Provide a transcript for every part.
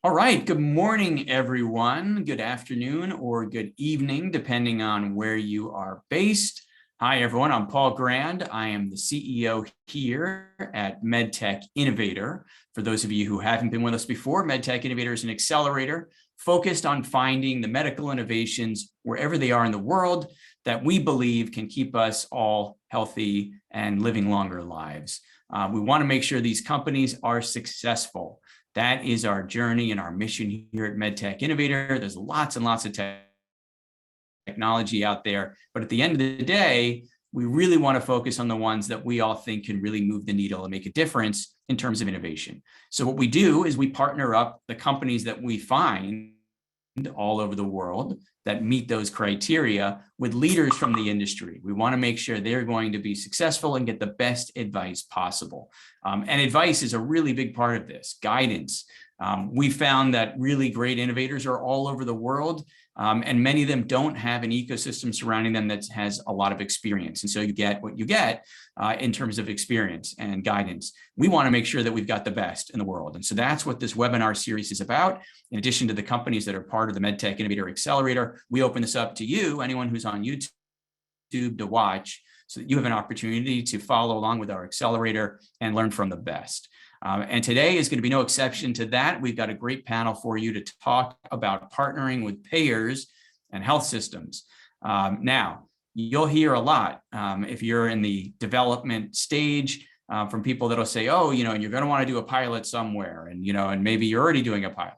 All right, good morning, everyone. Good afternoon or good evening, depending on where you are based. Hi, everyone. I'm Paul Grand. I am the CEO here at MedTech Innovator. For those of you who haven't been with us before, MedTech Innovator is an accelerator focused on finding the medical innovations wherever they are in the world that we believe can keep us all healthy and living longer lives. We want to make sure these companies are successful. That is our journey and our mission here at MedTech Innovator. There's lots and lots of technology out there, but at the end of the day, we really want to focus on the ones that we all think can really move the needle and make a difference in terms of innovation. So what we do is we partner up the companies that we find all over the world that meet those criteria with leaders from the industry. We want to make sure they're going to be successful and get the best advice possible. And advice is a really big part of this, guidance. We found that really great innovators are all over the world, and many of them don't have an ecosystem surrounding them that has a lot of experience. And so you get what you get in terms of experience and guidance. We want to make sure that we've got the best in the world. And so that's what this webinar series is about. In addition to the companies that are part of the MedTech Innovator Accelerator, we open this up to you, anyone who's on YouTube, to watch, so that you have an opportunity to follow along with our accelerator and learn from the best. And today is going to be no exception to that. We've got a great panel for you to talk about partnering with payers and health systems. Now, you'll hear a lot if you're in the development stage from people that'll say, oh, you're going to want to do a pilot somewhere, and maybe you're already doing a pilot,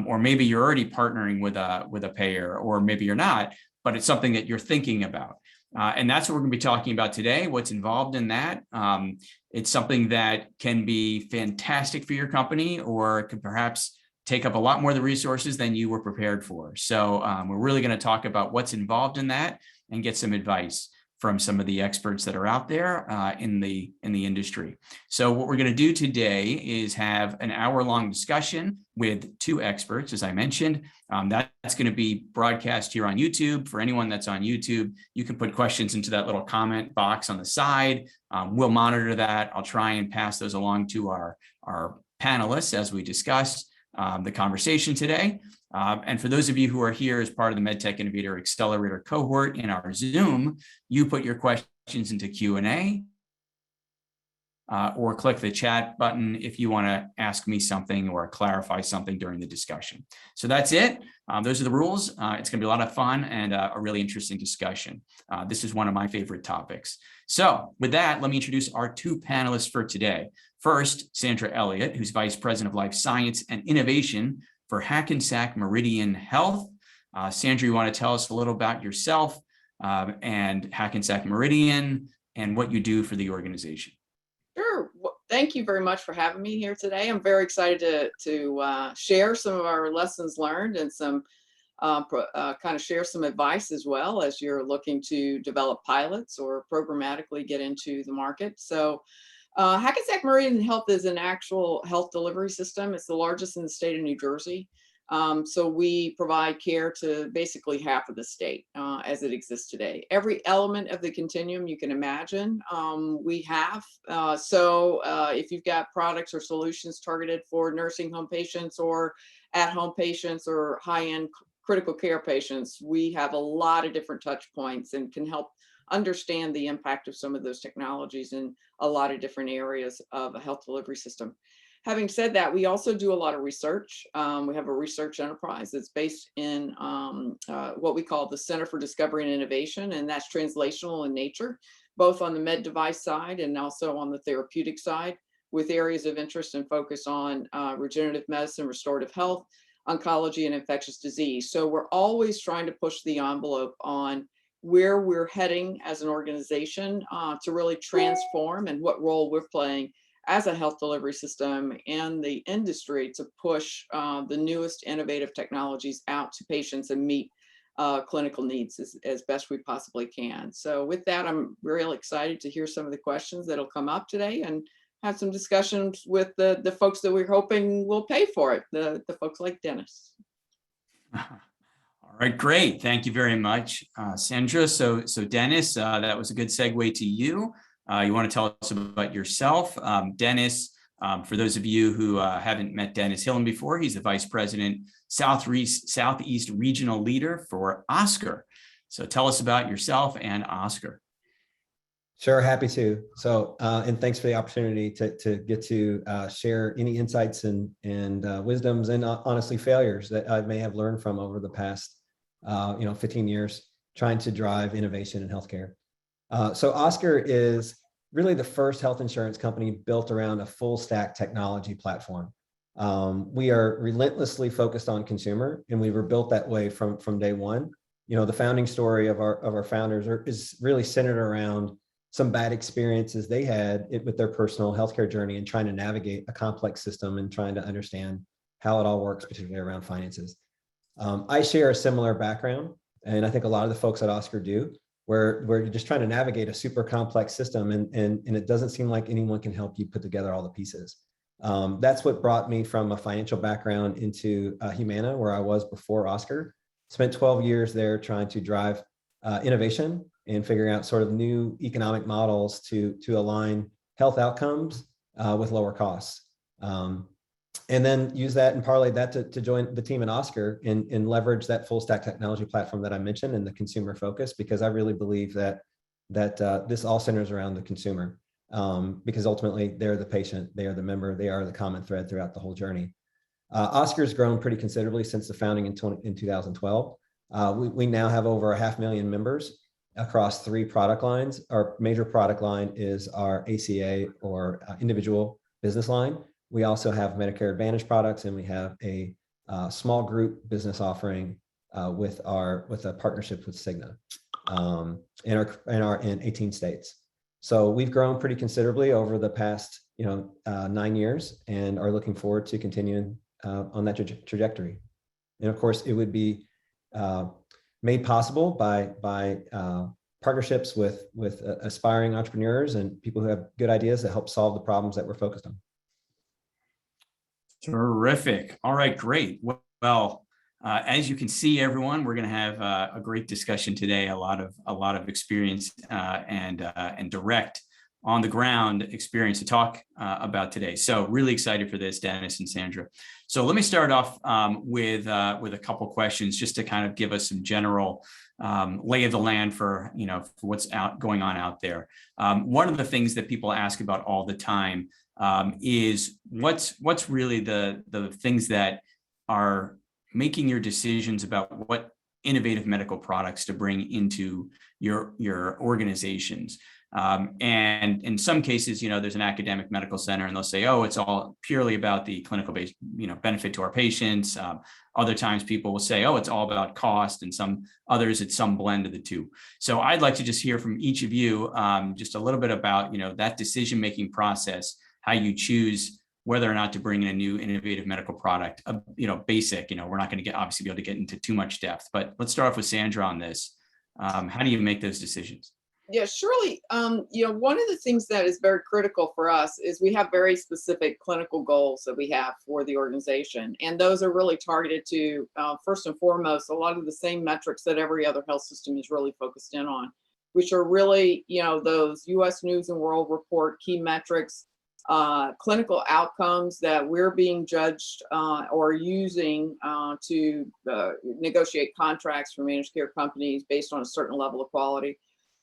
or maybe you're already partnering with a payer, or maybe you're not, but it's something that you're thinking about. And that's what we're going to be talking about today, what's involved in that. It's something that can be fantastic for your company, or it could perhaps take up a lot more of the resources than you were prepared for. So we're really going to talk about what's involved in that and get some advice from some of the experts that are out there in the industry. So what we're going to do today is have an hour-long discussion with two experts, as I mentioned. That's going to be broadcast here on YouTube. For anyone that's on YouTube, you can put questions into that little comment box on the side. We'll monitor that. I'll try and pass those along to our panelists as we discuss the conversation today. And for those of you who are here as part of the MedTech Innovator Accelerator cohort in our Zoom, you put your questions into Q&A or click the chat button if you want to ask me something or clarify something during the discussion. So that's it. Those are the rules. It's going to be a lot of fun and a really interesting discussion. This is one of my favorite topics. So with that, let me introduce our two panelists for today. First, Sandra Elliott, who's Vice President of Life Science and Innovation for Hackensack Meridian Health. Sandra, you want to tell us a little about yourself and Hackensack Meridian and what you do for the organization? Sure. Well, thank you very much for having me here today. I'm very excited to share some of our lessons learned and some kind of share some advice as well as you're looking to develop pilots or programmatically get into the market. So Hackensack Meridian Health is an actual health delivery system. It's the largest in the state of New Jersey. So we provide care to basically half of the state as it exists today. Every element of the continuum you can imagine, we have. If you've got products or solutions targeted for nursing home patients or at-home patients or high-end critical care patients, we have a lot of different touch points and can help understand the impact of some of those technologies in a lot of different areas of a health delivery system. Having said that, we also do a lot of research. We have a research enterprise that's based in what we call the Center for Discovery and Innovation, and that's translational in nature, both on the med device side and also on the therapeutic side, with areas of interest and focus on regenerative medicine, restorative health, oncology, and infectious disease. So we're always trying to push the envelope on where we're heading as an organization to really transform and what role we're playing as a health delivery system and the industry to push the newest innovative technologies out to patients and meet clinical needs as best we possibly can. So with that, I'm really excited to hear some of the questions that'll come up today and have some discussions with the folks that we're hoping will pay for it, the folks like Dennis. All right, great. Thank you very much, Sandra. So Dennis, that was a good segue to you. You want to tell us about yourself. Dennis For those of you who haven't met Dennis Hillen before, he's the Vice President, Southeast Regional Leader for Oscar. So tell us about yourself and Oscar. Sure, happy to. So, and thanks for the opportunity to get to share any insights and wisdoms and honestly failures that I may have learned from over the past 15 years trying to drive innovation in healthcare. So Oscar is really the first health insurance company built around a full stack technology platform. We are relentlessly focused on consumer, and we were built that way from day one. The founding story of our founders is really centered around some bad experiences they had with their personal healthcare journey and trying to navigate a complex system and trying to understand how it all works, particularly around finances. I share a similar background, and I think a lot of the folks at Oscar do, where you're just trying to navigate a super complex system and it doesn't seem like anyone can help you put together all the pieces. That's what brought me from a financial background into Humana, where I was before Oscar. Spent 12 years there trying to drive innovation and figuring out sort of new economic models to align health outcomes with lower costs. And then use that and parlay that to join the team at Oscar and leverage that full stack technology platform that I mentioned and the consumer focus, because I really believe that this all centers around the consumer, because ultimately they're the patient, they are the member, they are the common thread throughout the whole journey. Oscar's grown pretty considerably since the founding in 2012. We now have over 500,000 members across 3 product lines. Our major product line is our ACA or individual business line. We also have Medicare Advantage products, and we have a small group business offering with a partnership with Cigna in 18 states. So we've grown pretty considerably over the past 9 years and are looking forward to continuing on that trajectory. And of course, it would be made possible by partnerships with aspiring entrepreneurs and people who have good ideas that help solve the problems that we're focused on. Terrific. All right, great. Well, as you can see, everyone, we're going to have a great discussion today. A lot of experience and direct on the ground experience to talk about today. So really excited for this, Dennis and Sandra. So let me start off with a couple questions just to kind of give us some general lay of the land for what's going on out there. One of the things that people ask about all the time is what's really the things that are making your decisions about what innovative medical products to bring into your organizations. And in some cases, there's an academic medical center and they'll say, oh, it's all purely about the clinical based, benefit to our patients. Other times people will say, oh, it's all about cost, and some others, it's some blend of the two. So I'd like to just hear from each of you just a little bit about, that decision-making process, how you choose whether or not to bring in a new innovative medical product, basic, we're not going to obviously be able to get into too much depth, but let's start off with Sandra on this. How do you make those decisions? Yeah, surely. One of the things that is very critical for us is we have very specific clinical goals that we have for the organization. And those are really targeted to, first and foremost, a lot of the same metrics that every other health system is really focused in on, which are really, those US News and World Report key metrics, clinical outcomes that we're being judged or using to negotiate contracts for managed care companies based on a certain level of quality.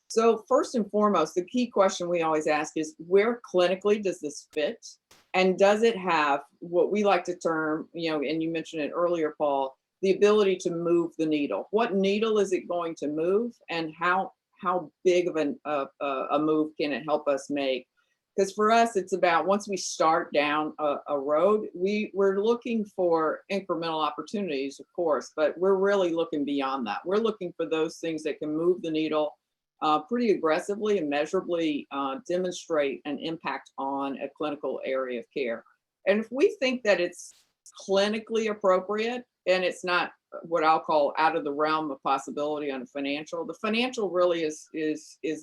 So first and foremost, the key question we always ask is, where clinically does this fit? And does it have what we like to term, and you mentioned it earlier, Paul, the ability to move the needle? What needle is it going to move, and how big of a move can it help us make? Because for us, it's about, once we start down a road, we're looking for incremental opportunities, of course, but we're really looking beyond that. We're looking for those things that can move the needle pretty aggressively and measurably, demonstrate an impact on a clinical area of care. And if we think that it's clinically appropriate and it's not what I'll call out of the realm of possibility on the financial really is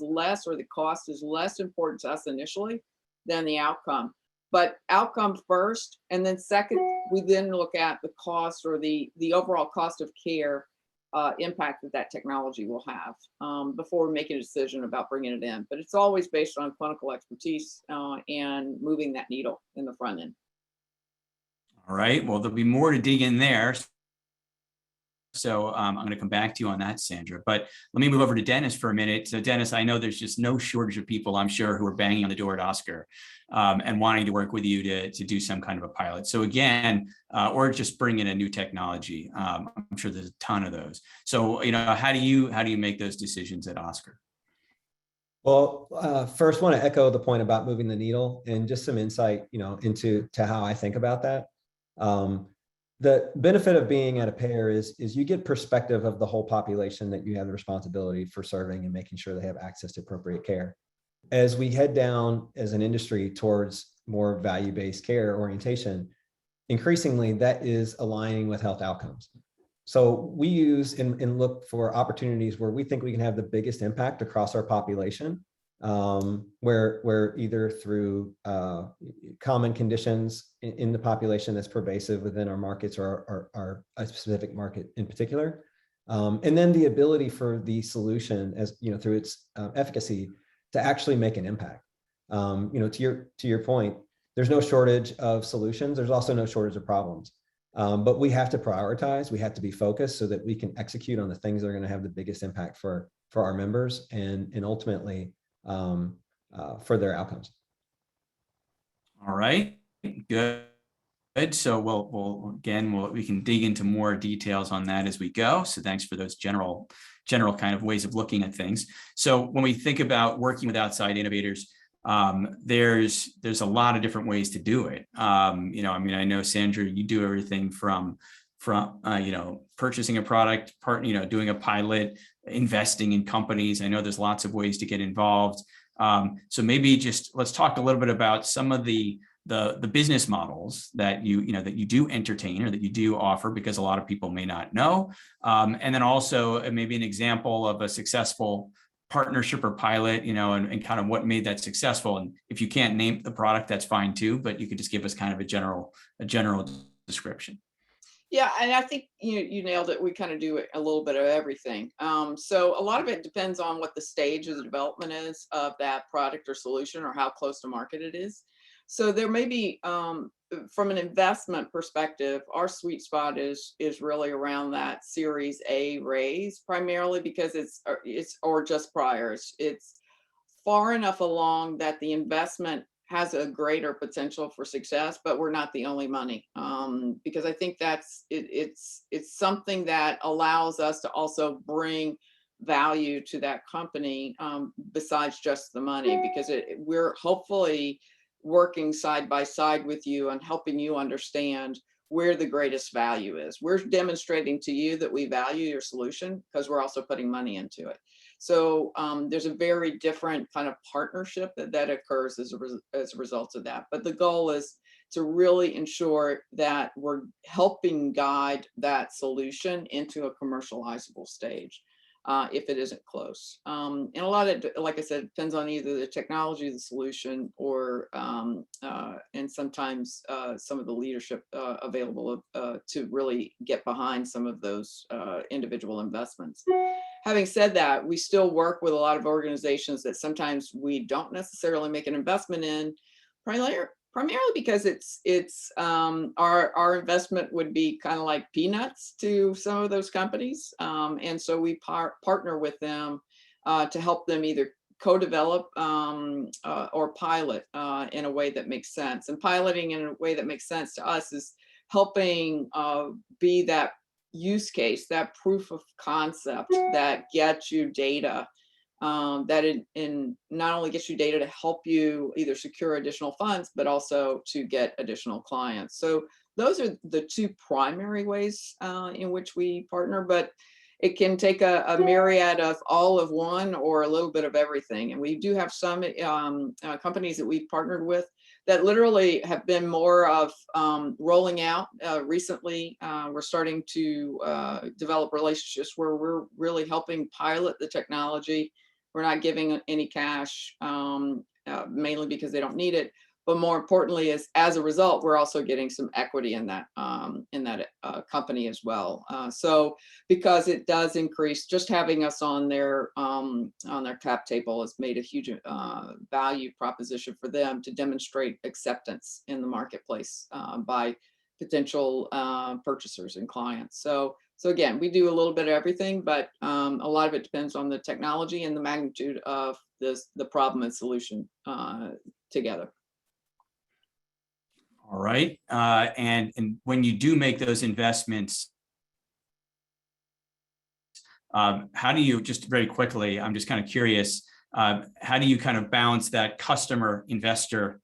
less, or the cost is less important to us initially than the outcome. But outcome first, and then second, we then look at the cost or the overall cost of care impact that technology will have before making a decision about bringing it in. But it's always based on clinical expertise and moving that needle in the front end. All right. Well, there'll be more to dig in there. So I'm going to come back to you on that, Sandra. But let me move over to Dennis for a minute. So Dennis, I know there's just no shortage of people, I'm sure, who are banging on the door at Oscar and wanting to work with you to do some kind of a pilot. So again, or just bring in a new technology. I'm sure there's a ton of those. So, how do you make those decisions at Oscar? Well, first, want to echo the point about moving the needle and just some insight, into how I think about that. The benefit of being at a payer is you get perspective of the whole population that you have the responsibility for serving and making sure they have access to appropriate care. As we head down as an industry towards more value-based care orientation, increasingly that is aligning with health outcomes. So we use and look for opportunities where we think we can have the biggest impact across our population, where either through common conditions in the population that's pervasive within our markets or a specific market in particular, and then the ability for the solution, as through its efficacy, to actually make an impact. To your point, there's no shortage of solutions. There's also no shortage of problems. But we have to prioritize. We have to be focused so that we can execute on the things that are going to have the biggest impact for our members and ultimately for their outcomes. All right, good. So we can dig into more details on that as we go. So thanks for those general kind of ways of looking at things. So when we think about working with outside innovators, there's a lot of different ways to do it. I know, Sandra, you do everything from purchasing a product, doing a pilot, investing in companies. I know there's lots of ways to get involved. So maybe just let's talk a little bit about some of the business models that you do entertain or that you do offer, because a lot of people may not know. And then also maybe an example of a successful partnership or pilot, and kind of what made that successful. And if you can't name the product, that's fine too, but you could just give us kind of a general description. Yeah, and I think you nailed it. We kind of do a little bit of everything. So a lot of it depends on what the stage of the development is of that product or solution, or how close to market it is. So there may be, from an investment perspective, our sweet spot is really around that Series A raise, primarily because it's just prior. It's far enough along that the investment has a greater potential for success, but we're not the only money, because I think it's something that allows us to also bring value to that company besides just the money, because we're hopefully working side by side with you and helping you understand where the greatest value is. We're demonstrating to you that we value your solution because we're also putting money into it. So there's a very different kind of partnership that occurs as a result of that. But the goal is to really ensure that we're helping guide that solution into a commercializable stage, if it isn't close. And a lot of, like I said, depends on either the technology, the solution, or and sometimes some of the leadership available to really get behind some of those individual investments. Having said that, we still work with a lot of organizations that sometimes we don't necessarily make an investment in, primarily because it's our investment would be kind of like peanuts to some of those companies, and so we partner with them to help them either co-develop or pilot in a way that makes sense. And piloting in a way that makes sense to us is helping be that use case, that proof of concept that gets you data, that not only gets you data to help you either secure additional funds, but also to get additional clients. So those are the two primary ways in which we partner, but it can take a myriad of all of one or a little bit of everything. And we do have some companies that we've partnered with that literally have been more of rolling out recently. We're starting to develop relationships where we're really helping pilot the technology. We're not giving any cash, mainly because they don't need it, but more importantly, as a result, we're also getting some equity in that company as well. So because it does increase, just having us on their cap table has made a huge value proposition for them to demonstrate acceptance in the marketplace by potential purchasers and clients. So again, we do a little bit of everything, but a lot of it depends on the technology and the magnitude of the problem and solution together. All right. And when you do make those investments, how do you, just very quickly, I'm just kind of curious, how do you kind of balance that customer investor,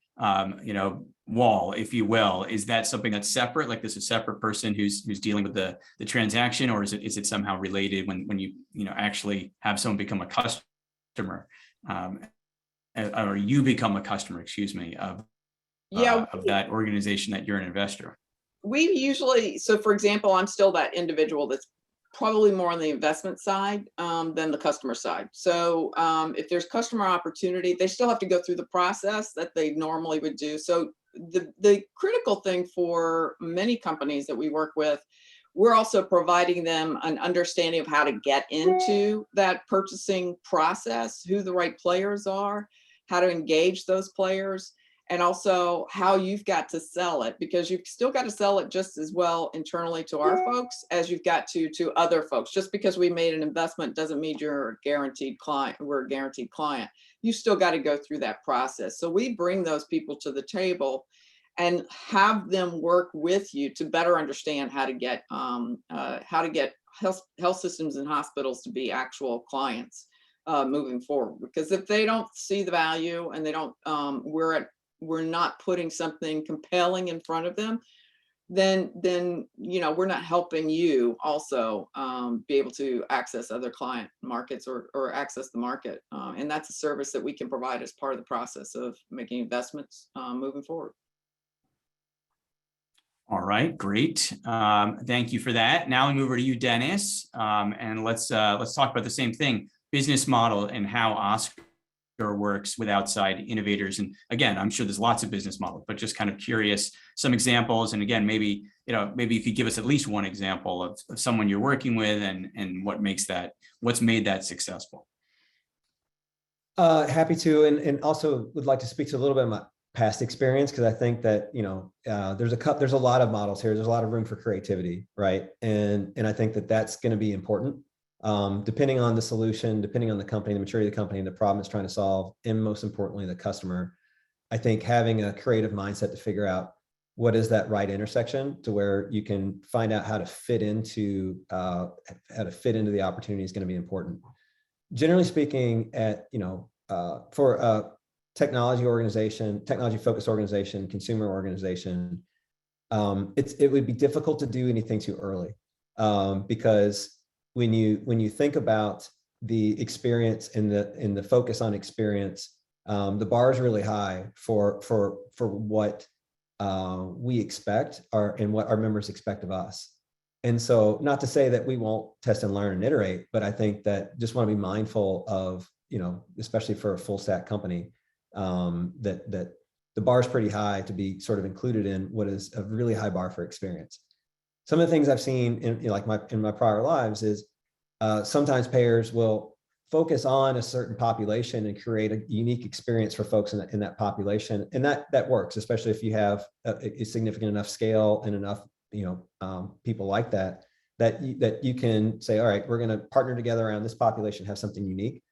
wall, if you will? Is that something that's separate, like this is a separate person who's dealing with the transaction, or is it somehow related when you actually have someone become a customer, or you become a customer, excuse me, of that organization that you're an investor? We usually, so for example, I'm still that individual that's probably more on the investment side than the customer side. So if there's customer opportunity, they still have to go through the process that they normally would do. So the critical thing for many companies that we work with, we're also providing them an understanding of how to get into that purchasing process, who the right players are, how to engage those players, and also how you've got to sell it, because you've still got to sell it just as well internally to our folks as you've got to other folks. Just because we made an investment doesn't mean you're a guaranteed client. We're a guaranteed client. You still got to go through that process. So we bring those people to the table and have them work with you to better understand how to get health systems and hospitals to be actual clients moving forward. Because if they don't see the value and they don't, we're not putting something compelling in front of them, then we're not helping you also be able to access other client markets or access the market. And that's a service that we can provide as part of the process of making investments moving forward. All right, great. Thank you for that. Now we move over to you, Dennis, and let's talk about the same thing, business model and how Oscar works with outside innovators. And again, I'm sure there's lots of business models, but just kind of curious, some examples. And again, maybe if you give us at least one example of someone you're working with and what's made that successful. Happy to, and also would like to speak to a little bit of my past experience, because I think that there's a lot of models here. There's a lot of room for creativity, right? And I think that that's going to be important. Depending on the solution, depending on the company, the maturity of the company, and the problem it's trying to solve, and most importantly, the customer. I think having a creative mindset to figure out what is that right intersection to where you can find out how to fit into the opportunity is going to be important. Generally speaking, for a technology-focused organization, consumer organization, it would be difficult to do anything too early, because when you think about the experience and the focus on experience, the bar is really high for what we expect and what our members expect of us. And so, not to say that we won't test and learn and iterate, but I think that just want to be mindful of, especially for a full stack company, that the bar is pretty high to be sort of included in what is a really high bar for experience. Some of the things I've seen in my prior lives is sometimes payers will focus on a certain population and create a unique experience for folks in that population, and that works, especially if you have a significant enough scale and enough people like that you can say, all right, we're going to partner together around this population, have something unique.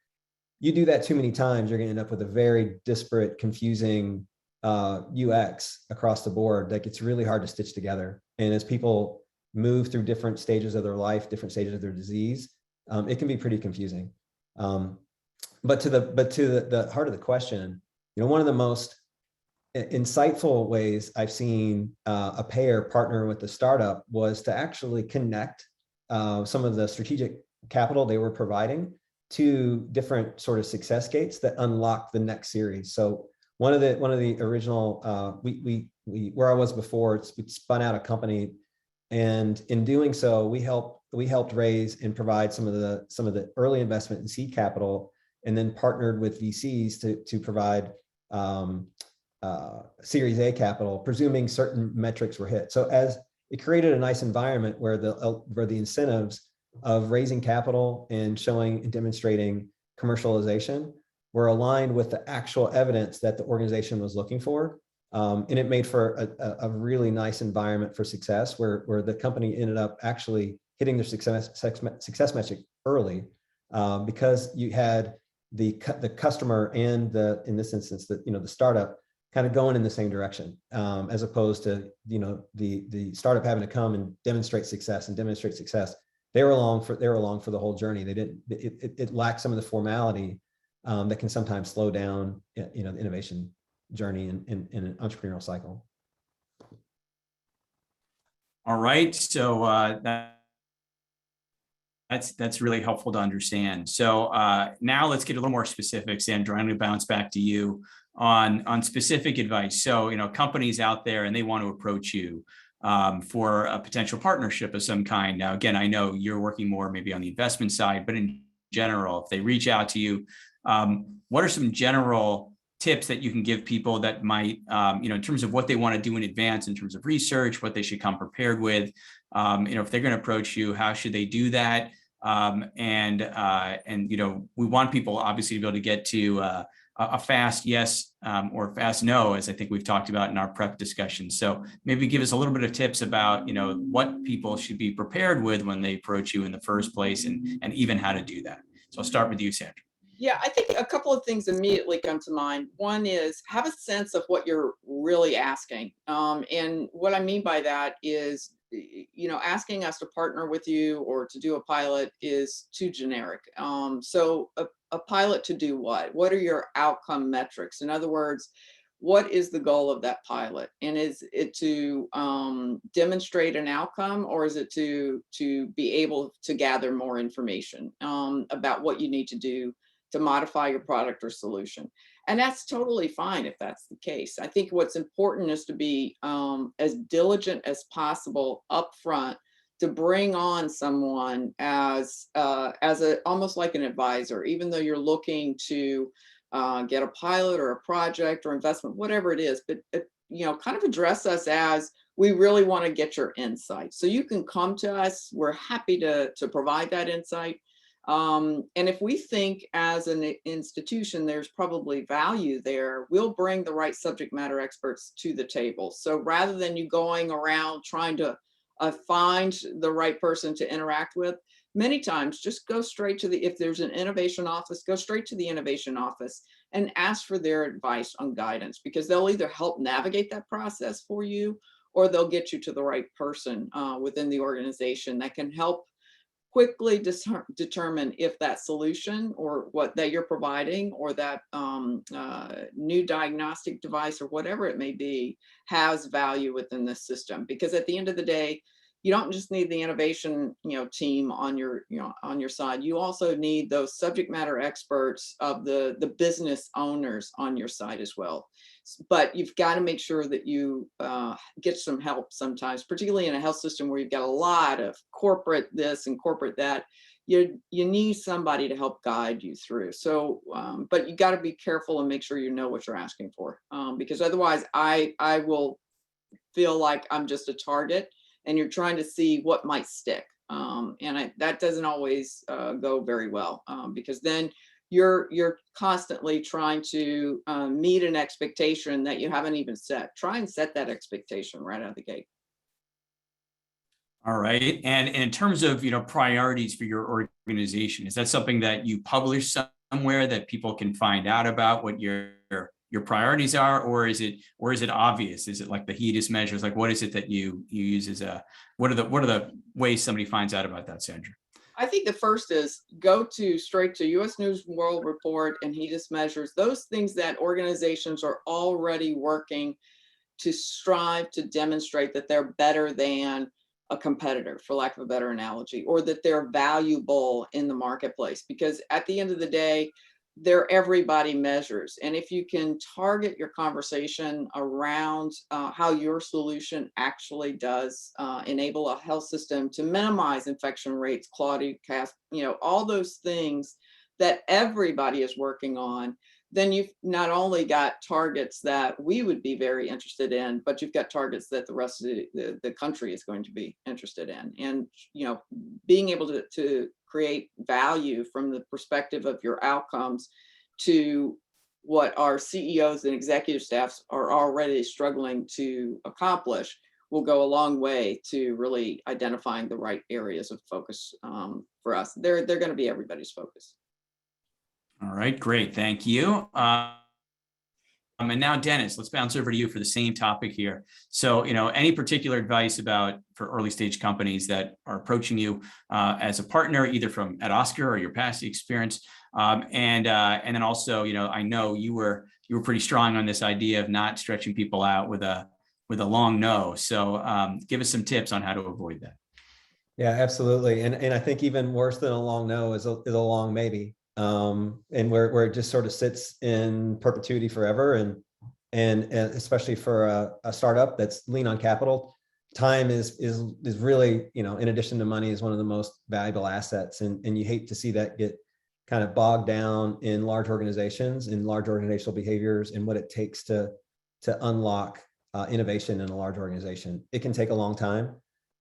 You do that too many times, you're going to end up with a very disparate, confusing UX across the board that gets really hard to stitch together. And as people move through different stages of their life, different stages of their disease, it can be pretty confusing. But to the heart of the question, one of the most insightful ways I've seen a payer partner with the startup was to actually connect some of the strategic capital they were providing to different sort of success gates that unlock the next series. So one of the original where I was before, we spun out a company, and in doing so, we helped raise and provide some of the early investment and seed capital, and then partnered with VCs to provide Series A capital, presuming certain metrics were hit. So as it created a nice environment where the incentives of raising capital and showing and demonstrating commercialization were aligned with the actual evidence that the organization was looking for. And it made for a really nice environment for success where the company ended up actually hitting their success metric early because you had the customer and in this instance, the startup kind of going in the same direction, as opposed to, the startup having to come and demonstrate success. They were along for the whole journey. It lacked some of the formality that can sometimes slow down, the innovation journey in an entrepreneurial cycle. All right. So that's really helpful to understand. So now let's get a little more specific, Sandra. I'm going to bounce back to you on specific advice. So, companies out there and they want to approach you for a potential partnership of some kind. Now, again, I know you're working more maybe on the investment side, but in general, if they reach out to you, what are some general tips that you can give people that might, in terms of what they want to do in advance, in terms of research, what they should come prepared with, if they're going to approach you, how should they do that? And we want people obviously to be able to get to a fast yes or fast no, as I think we've talked about in our prep discussion. So maybe give us a little bit of tips about, what people should be prepared with when they approach you in the first place and even how to do that. So I'll start with you, Sandra. Yeah, I think a couple of things immediately come to mind. One is have a sense of what you're really asking. And what I mean by that is, asking us to partner with you or to do a pilot is too generic. So a pilot to do what? What are your outcome metrics? In other words, what is the goal of that pilot? And is it to demonstrate an outcome, or is it to be able to gather more information about what you need to do to modify your product or solution? And that's totally fine if that's the case. I think what's important is to be as diligent as possible upfront to bring on someone as almost like an advisor, even though you're looking to get a pilot or a project or investment, whatever it is. But kind of address us as, we really want to get your insight. So you can come to us. We're happy to provide that insight. And if we think as an institution, there's probably value there, we'll bring the right subject matter experts to the table. So rather than you going around trying to find the right person to interact with, many times just go straight to if there's an innovation office, go straight to the innovation office and ask for their advice on guidance, because they'll either help navigate that process for you, or they'll get you to the right person within the organization that can help quickly determine if that solution or what that you're providing, or that new diagnostic device or whatever it may be, has value within the system. Because at the end of the day, you don't just need the innovation team on your side. You also need those subject matter experts of the business owners on your side as well. But you've got to make sure that you get some help sometimes, particularly in a health system where you've got a lot of corporate this and corporate that. You need somebody to help guide you through. So, but you got to be careful and make sure you know what you're asking for, because otherwise I will feel like I'm just a target and you're trying to see what might stick. That doesn't always go very well, because then you're constantly trying to meet an expectation that you haven't even set. Try and set that expectation right out of the gate. All right. And in terms of, priorities for your organization, is that something that you publish somewhere that people can find out about what your priorities are, or is it obvious? Is it like the HEDIS measures? Like, what is it that you use as what are the ways somebody finds out about that, Sandra? I think the first is go straight to U.S. News World Report and HEDIS measures, those things that organizations are already working to strive to demonstrate that they're better than a competitor, for lack of a better analogy, or that they're valuable in the marketplace. Because at the end of the day, they're everybody measures. And if you can target your conversation around how your solution actually does enable a health system to minimize infection rates, quality, all those things that everybody is working on, then you've not only got targets that we would be very interested in, but you've got targets that the rest of the country is going to be interested in. And, you know, being able to create value from the perspective of your outcomes to what our CEOs and executive staffs are already struggling to accomplish will go a long way to really identifying the right areas of focus for us. They're going to be everybody's focus. All right, great. Thank you. And now, Dennis, let's bounce over to you for the same topic here. So, you know, any particular advice for early stage companies that are approaching you as a partner, either from at Oscar or your past experience, and then also, you know, I know you were pretty strong on this idea of not stretching people out with a long no. So, give us some tips on how to avoid that. Yeah, absolutely. And I think even worse than a long no is a long maybe. And where it just sort of sits in perpetuity forever, and especially for a startup that's lean on capital, time is really, you know, in addition to money, is one of the most valuable assets, and you hate to see that get kind of bogged down in large organizations, in large organizational behaviors, and what it takes to unlock innovation in a large organization. It can take a long time,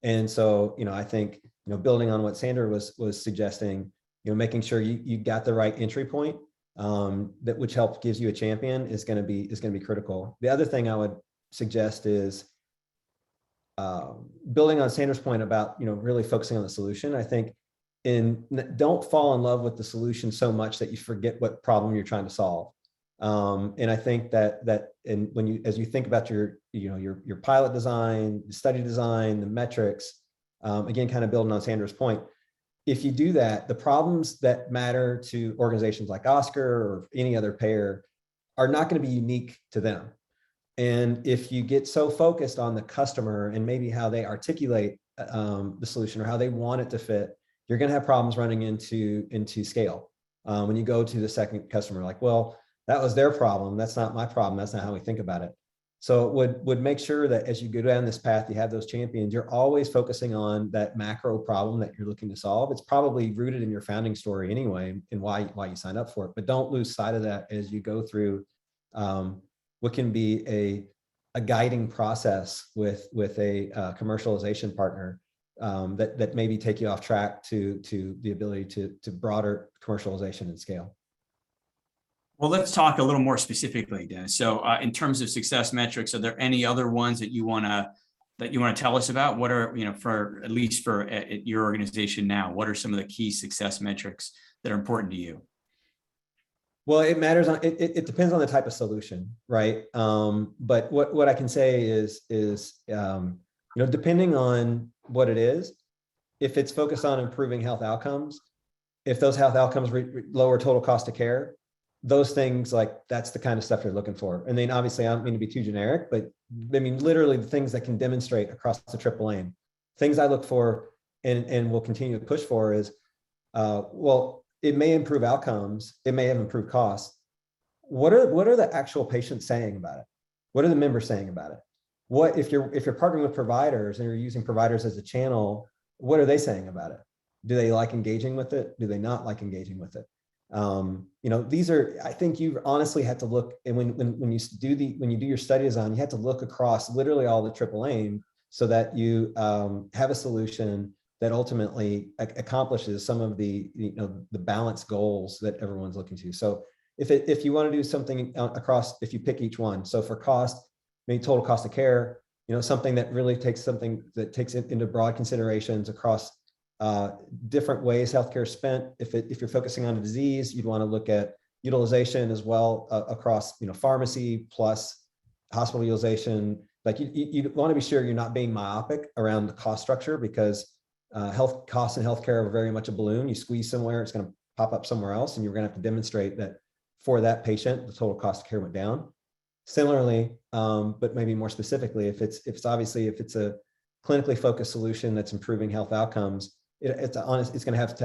and so, you know, I think, you know, building on what Sandra was suggesting, you know, making sure you got the right entry point, that which gives you a champion is going to be critical. The other thing I would suggest is building on Sandra's point about, you know, really focusing on the solution. I think don't fall in love with the solution so much that you forget what problem you're trying to solve. And I think that as you think about your pilot design, the study design, the metrics, again, kind of building on Sandra's point, if you do that, the problems that matter to organizations like Oscar or any other payer are not going to be unique to them. And if you get so focused on the customer and maybe how they articulate the solution or how they want it to fit, you're going to have problems running into scale. When you go to the second customer, like, well, that was their problem. That's not my problem. That's not how we think about it. So would make sure that as you go down this path, you have those champions. You're always focusing on that macro problem that you're looking to solve. It's probably rooted in your founding story anyway, and why you signed up for it. But don't lose sight of that as you go through what can be a guiding process with a commercialization partner that maybe take you off track to the ability to broader commercialization and scale. Well, let's talk a little more specifically, Dennis. So in terms of success metrics, are there any other ones that you want to tell us about? What are, you know, for at least for your organization now, what are some of the key success metrics that are important to you? Well, it matters on it depends on the type of solution, right? But what I can say is you know, depending on what it is, if it's focused on improving health outcomes, if those health outcomes lower total cost of care, those things, like, that's the kind of stuff you're looking for. And then obviously, I don't mean to be too generic, but I mean literally the things that can demonstrate across the triple aim. Things I look for and will continue to push for is, well, it may improve outcomes, it may have improved costs. What are the actual patients saying about it? What are the members saying about it? What if you're partnering with providers and you're using providers as a channel, what are they saying about it? Do they like engaging with it? Do they not like engaging with it? You know, these are, I think you honestly have to look, and when you do your study design, you have to look across literally all the triple aim so that you have a solution that ultimately accomplishes some of the, you know, the balanced goals that everyone's looking to. So if you want to do something across, if you pick each one, so for cost, maybe total cost of care, you know, something that really takes it into broad considerations across different ways healthcare is spent. If you're focusing on a disease, you'd want to look at utilization as well across, you know, pharmacy plus hospital utilization. Like you want to be sure you're not being myopic around the cost structure, because health costs in healthcare are very much a balloon. You squeeze somewhere, it's going to pop up somewhere else, and you're going to have to demonstrate that for that patient, the total cost of care went down. Similarly, but maybe more specifically, if it's a clinically focused solution that's improving health outcomes, it's going to have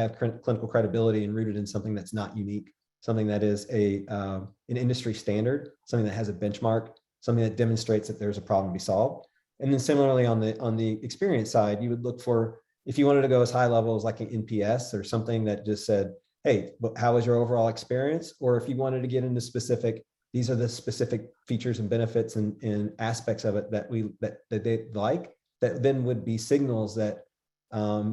clinical credibility and rooted in something that's not unique, something that is an industry standard, something that has a benchmark, something that demonstrates that there's a problem to be solved. And then similarly on the experience side, you would look for, if you wanted to go as high level as like an NPS or something that just said, hey, how was your overall experience? Or if you wanted to get into specific, these are the specific features and benefits and aspects of it that they like, that then would be signals that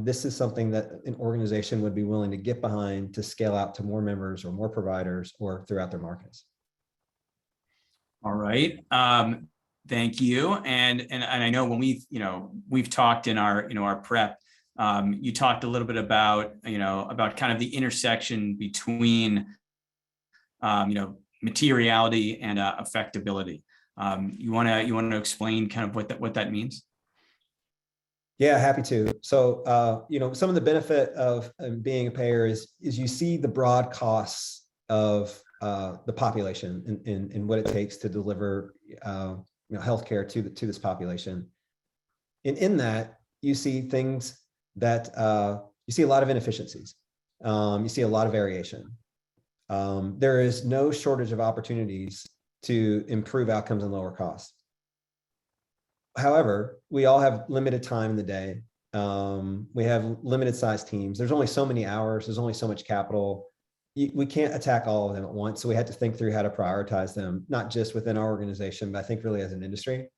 this is something that an organization would be willing to get behind to scale out to more members or more providers or throughout their markets. All right. Thank you. And I know when we've talked in our prep, you talked a little bit about, about kind of the intersection between, materiality and affectability. You want to explain kind of what that means? Yeah, happy to. So, some of the benefit of being a payer is you see the broad costs of the population and what it takes to deliver, healthcare to this population. And in that, you see things that you see a lot of inefficiencies. You see a lot of variation. There is no shortage of opportunities to improve outcomes and lower costs. However, we all have limited time in the day. We have limited sized teams. There's only so many hours. There's only so much capital. We can't attack all of them at once. So we had to think through how to prioritize them, not just within our organization, but I think really as an industry.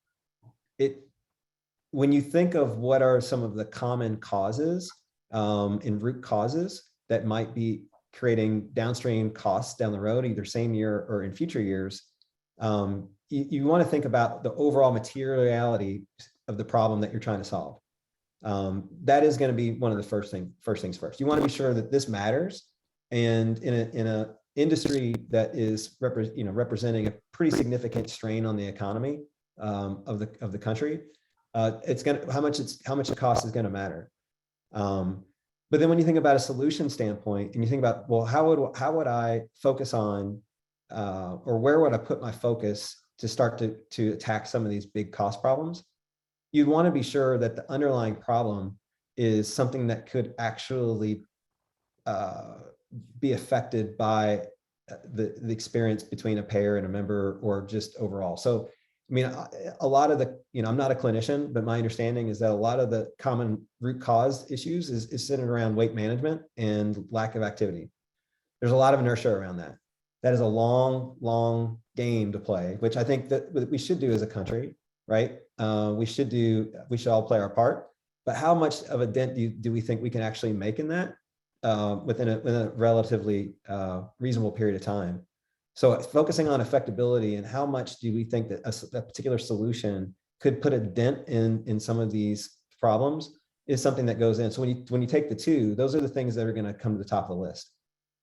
When you think of what are some of the common causes and root causes that might be creating downstream costs down the road, either same year or in future years, you want to think about the overall materiality of the problem that you're trying to solve. That is going to be one of the first things first. You want to be sure that this matters, and in a industry that is representing a pretty significant strain on the economy of the country, it's going to how much it costs is going to matter. But then when you think about a solution standpoint, and you think about, well, how would I focus on, or where would I put my focus to start to attack some of these big cost problems? You'd want to be sure that the underlying problem is something that could actually be affected by the experience between a payer and a member, or just overall. So, I mean, a lot of the, I'm not a clinician, but my understanding is that a lot of the common root cause issues is centered around weight management and lack of activity. There's a lot of inertia around that. That is a long game to play, which I think that we should do as a country, right? We should all play our part, but how much of a dent do we think we can actually make in that within a relatively reasonable period of time? So focusing on affectability and how much do we think that a particular solution could put a dent in some of these problems is something that goes in. So when you take the two, those are the things that are going to come to the top of the list.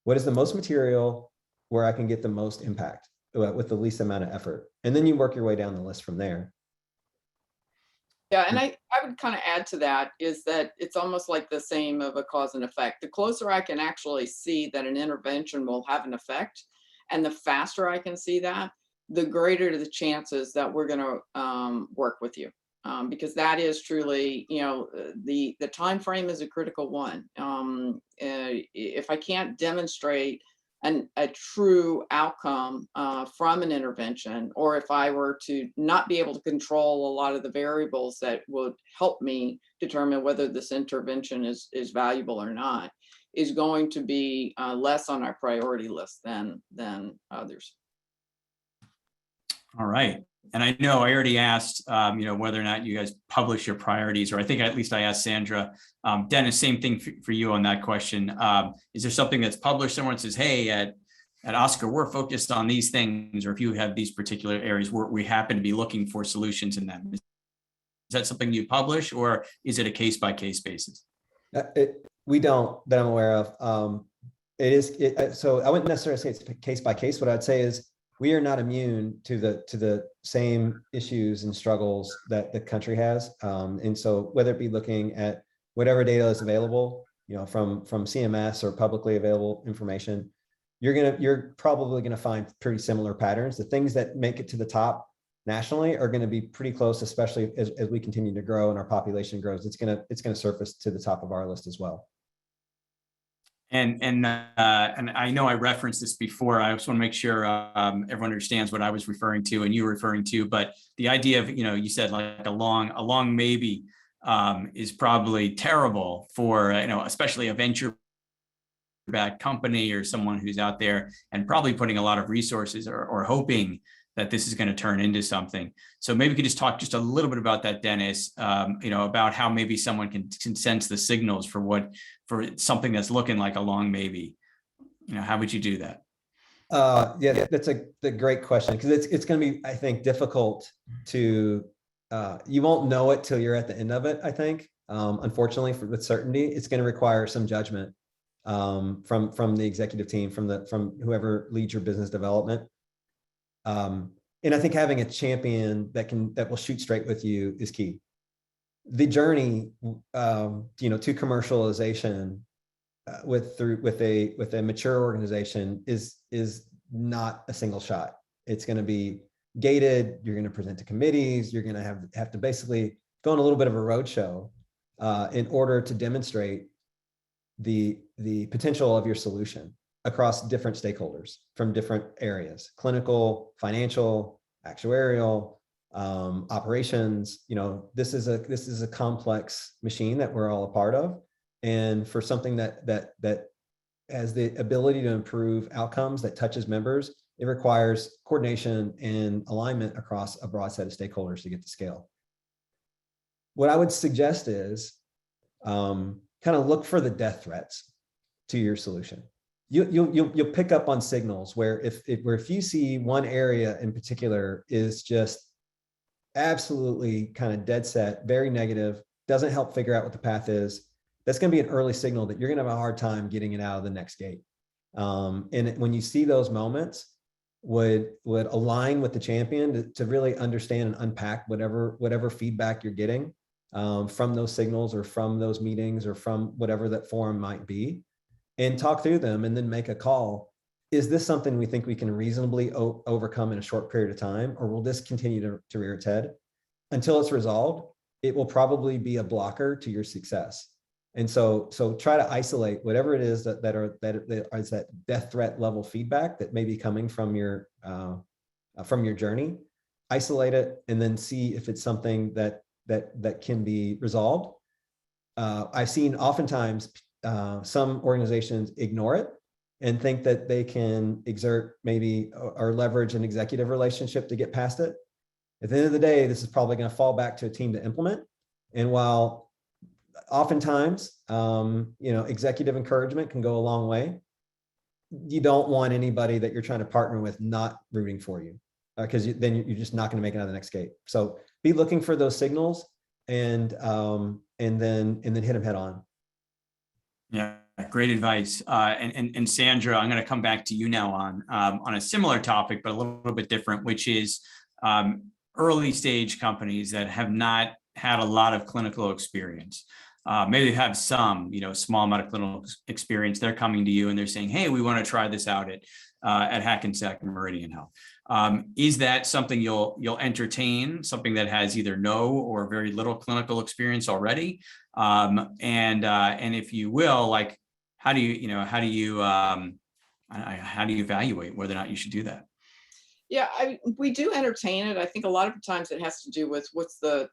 What is the most material, where I can get the most impact with the least amount of effort? And then you work your way down the list from there. Yeah, and I would kind of add to that is that it's almost like the same of a cause and effect. The closer I can actually see that an intervention will have an effect, and the faster I can see that, the greater the chances that we're going to work with you, because that is truly, the time frame is a critical one. If I can't demonstrate a true outcome from an intervention, or if I were to not be able to control a lot of the variables that would help me determine whether this intervention is valuable or not, is going to be less on our priority list than others. All right. And I know I already asked, whether or not you guys publish your priorities, or I think at least I asked Sandra. Dennis, same thing for you on that question. Is there something that's published somewhere that says, hey, at Oscar, we're focused on these things, or if you have these particular areas where we happen to be looking for solutions in them? Is that something you publish, or is it a case-by-case basis? We don't, that I'm aware of. So I wouldn't necessarily say it's case by case. What I'd say is we are not immune to the same issues and struggles that the country has. And so whether it be looking at whatever data is available, from CMS or publicly available information, you're probably gonna find pretty similar patterns. The things that make it to the top nationally are going to be pretty close, especially as we continue to grow and our population grows. It's going to surface to the top of our list as well. And I know I referenced this before. I just want to make sure everyone understands what I was referring to and you were referring to. But the idea of, you said like a long maybe is probably terrible for, especially a venture backed company or someone who's out there and probably putting a lot of resources or hoping that this is going to turn into something. So maybe we could just talk just a little bit about that, Dennis, about how maybe someone can sense the signals for something that's looking like a long maybe. How would you do that? Yeah, that's a great question, because it's going to be, I think, difficult to, you won't know it till you're at the end of it, I think. Unfortunately, with certainty, it's going to require some judgment from the executive team, from whoever leads your business development. And I think having a champion that will shoot straight with you is key. The journey, to commercialization with a mature organization is not a single shot. It's going to be gated. You're going to present to committees. You're going to have to basically go on a little bit of a roadshow in order to demonstrate the potential of your solution across different stakeholders from different areas: clinical, financial, actuarial, operations. This is a complex machine that we're all a part of. And for something that has the ability to improve outcomes, that touches members, it requires coordination and alignment across a broad set of stakeholders to get to scale. What I would suggest is kind of look for the death threats to your solution. You'll pick up on signals where if you see one area in particular is just absolutely kind of dead set, very negative, doesn't help figure out what the path is, that's going to be an early signal that you're going to have a hard time getting it out of the next gate. And when you see those moments, would align with the champion to really understand and unpack whatever feedback you're getting from those signals or from those meetings or from whatever that forum might be, and talk through them and then make a call. Is this something we think we can reasonably overcome in a short period of time, or will this continue to rear its head? Until it's resolved, it will probably be a blocker to your success. And so try to isolate whatever it is that is that death threat level feedback that may be coming from your journey. Isolate it and then see if it's something that can be resolved. I've seen oftentimes some organizations ignore it and think that they can exert maybe or leverage an executive relationship to get past it. At the end of the day, this is probably going to fall back to a team to implement. And while oftentimes, executive encouragement can go a long way, you don't want anybody that you're trying to partner with not rooting for you, because then you're just not going to make it out of the next gate. So be looking for those signals and then hit them head on. Yeah, great advice. And Sandra, I'm going to come back to you now on a similar topic, but a little bit different, which is early stage companies that have not had a lot of clinical experience. Maybe they have some, small amount of clinical experience. They're coming to you and they're saying, "Hey, we want to try this out at Hackensack and Meridian Health." Is that something you'll entertain? Something that has either no or very little clinical experience already? And if you will, like, how do you evaluate whether or not you should do that? Yeah, we do entertain it. I think a lot of times it has to do with what's the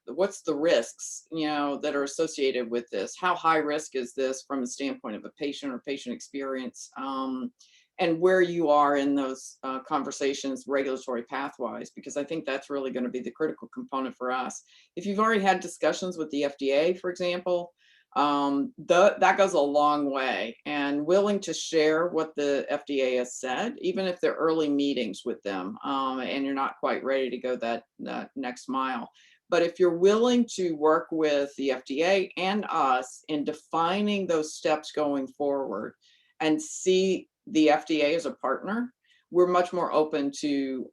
risks, that are associated with this. How high risk is this from a standpoint of a patient or patient experience, and where you are in those conversations, regulatory pathwise, because I think that's really going to be the critical component for us. If you've already had discussions with the FDA, for example, that goes a long way, and willing to share what the FDA has said, even if they're early meetings with them, and you're not quite ready to go that next mile. But if you're willing to work with the FDA and us in defining those steps going forward and see the FDA as a partner, we're much more open to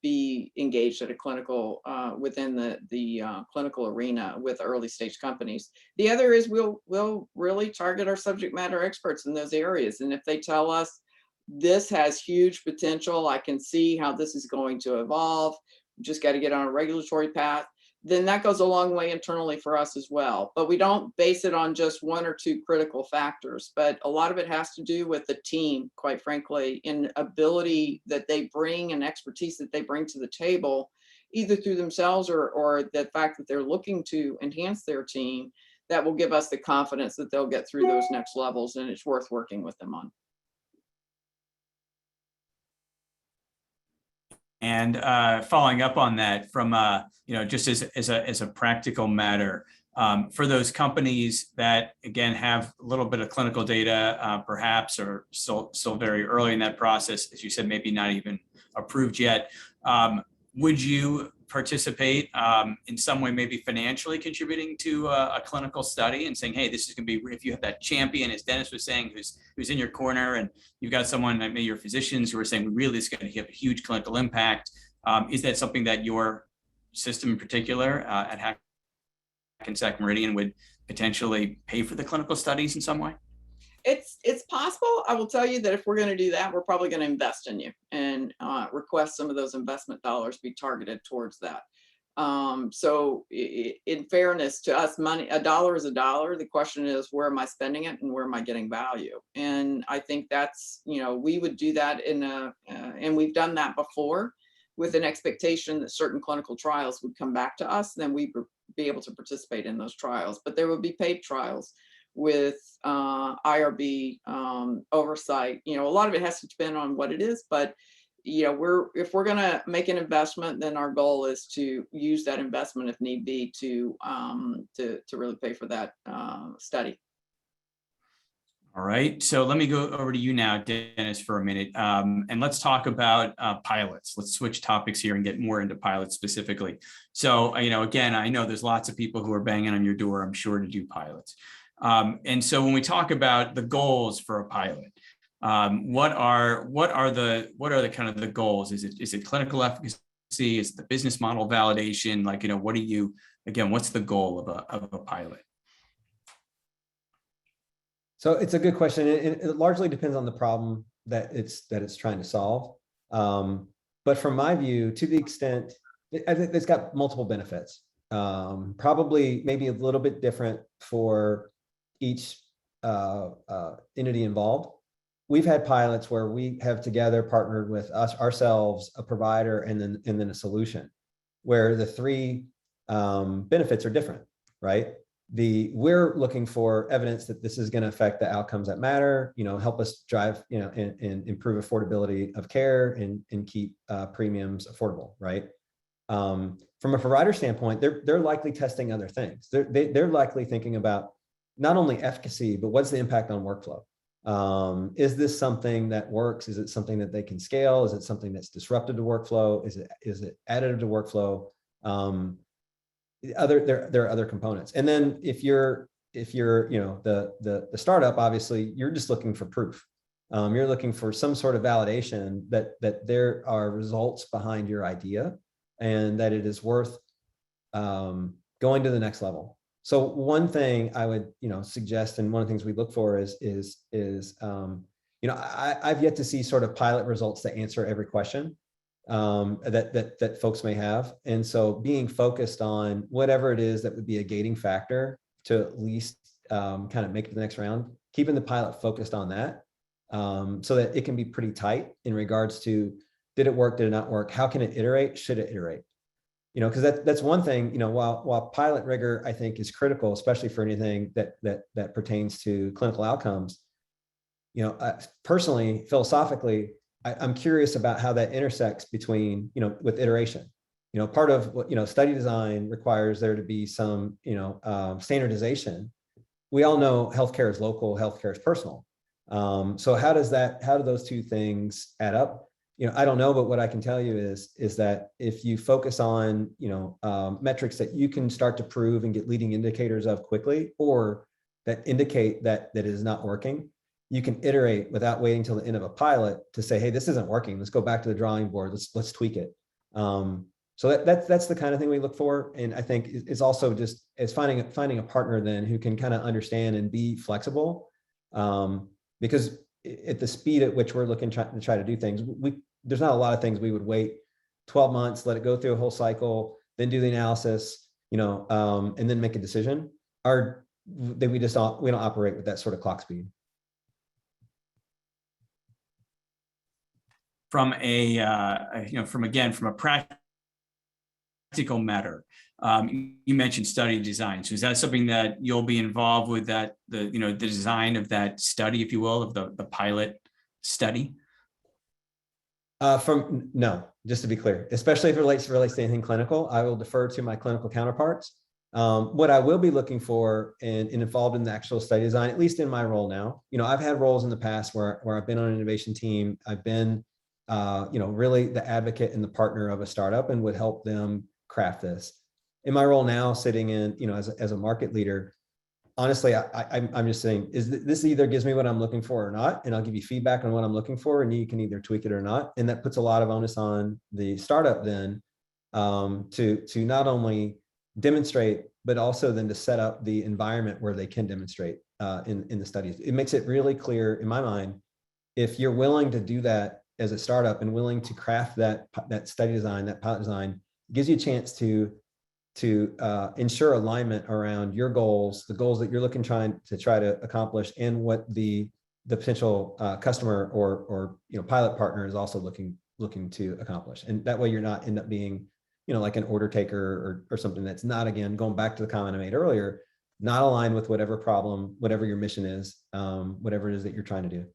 be engaged at a clinical within the clinical arena with early stage companies. The other is we'll really target our subject matter experts in those areas, and if they tell us this has huge potential, I can see how this is going to evolve, just got to get on a regulatory path, then that goes a long way internally for us as well. But we don't base it on just one or two critical factors, but a lot of it has to do with the team, quite frankly, in ability that they bring and expertise that they bring to the table, either through themselves or the fact that they're looking to enhance their team, that will give us the confidence that they'll get through those next levels, and it's worth working with them on. And following up on that, from just as a practical matter, for those companies that again have a little bit of clinical data, perhaps, or still very early in that process, as you said, maybe not even approved yet, would you participate in some way, maybe financially contributing to a clinical study and saying, hey, this is going to be, if you have that champion, as Dennis was saying, who's in your corner, and you've got someone, maybe your physicians, who are saying, really, this is going to have a huge clinical impact. Is that something that your system in particular at Hackensack Meridian would potentially pay for the clinical studies in some way? It's possible. I will tell you that if we're going to do that, we're probably going to invest in you and request some of those investment dollars be targeted towards that. So in fairness to us, money, a dollar is a dollar. The question is, where am I spending it and where am I getting value? And I think that's, we would do that and we've done that before, with an expectation that certain clinical trials would come back to us, then we would be able to participate in those trials. But there would be paid trials with IRB oversight. A lot of it has to depend on what it is, but if we're going to make an investment, then our goal is to use that investment if need be to really pay for that study. All right, so let me go over to you now, Dennis, for a minute, and let's talk about pilots. Let's switch topics here and get more into pilots specifically. So, again, I know there's lots of people who are banging on your door, I'm sure, to do pilots. And so when we talk about the goals for a pilot, what are the kind of the goals? Is it clinical efficacy? Is it the business model validation? What's the goal of a pilot? So it's a good question. It largely depends on the problem that it's trying to solve. But from my view, to the extent, I think it's got multiple benefits. Probably maybe a little bit different for each entity involved. We've had pilots where we have together partnered with ourselves, a provider, and then a solution, where the three benefits are different, right? We're looking for evidence that this is going to affect the outcomes that matter, help us drive, and improve affordability of care and keep premiums affordable, right? From a provider standpoint, they're likely testing other things. They're likely thinking about not only efficacy, but what's the impact on workflow? Is this something that works? Is it something that they can scale? Is it something that's disruptive to workflow? Is it additive to workflow? There are other components. And then if you're the startup, obviously you're just looking for proof. You're looking for some sort of validation that there are results behind your idea and that it is worth going to the next level. So one thing I would suggest, and one of the things we look for is I've yet to see sort of pilot results that answer every question that folks may have. And so being focused on whatever it is that would be a gating factor to at least kind of make it to the next round, keeping the pilot focused on that so that it can be pretty tight in regards to, did it work, did it not work? How can it iterate? Should it iterate? Because that's one thing, while pilot rigor, I think, is critical, especially for anything that pertains to clinical outcomes. Personally, philosophically, I'm curious about how that intersects between, with iteration. Part of what, study design requires there to be some, standardization. We all know healthcare is local, healthcare is personal. So how do those two things add up? I don't know, but what I can tell you is that if you focus on, metrics that you can start to prove and get leading indicators of quickly, or that indicate that it is not working, you can iterate without waiting till the end of a pilot to say, hey, this isn't working. Let's go back to the drawing board. Let's tweak it. So that's the kind of thing we look for. And I think it's also just as finding a partner then who can kind of understand and be flexible. Because at the speed at which we're looking to try to do things, there's not a lot of things we would wait 12 months, let it go through a whole cycle, then do the analysis, and then make a decision. We don't operate with that sort of clock speed. From a practical matter, You mentioned study design. So is that something that you'll be involved with, that the design of that study, if you will, of the pilot study? No, just to be clear, especially if it relates to anything clinical, I will defer to my clinical counterparts. What I will be looking for and involved in the actual study design, at least in my role now, I've had roles in the past where I've been on an innovation team. I've been, really the advocate and the partner of a startup and would help them craft this. In my role now, sitting in, as a market leader, honestly, I'm just saying, this either gives me what I'm looking for or not, and I'll give you feedback on what I'm looking for, and you can either tweak it or not. And that puts a lot of onus on the startup then, to not only demonstrate, but also then to set up the environment where they can demonstrate in the studies. It makes it really clear in my mind, if you're willing to do that as a startup and willing to craft that study design, that pilot design, gives you a chance to ensure alignment around your goals, the goals that you're trying to accomplish, and what the potential customer or pilot partner is also looking to accomplish. And that way you're not end up being, like an order taker or something that's not, again, going back to the comment I made earlier, not aligned with whatever problem, whatever your mission is, whatever it is that you're trying to do.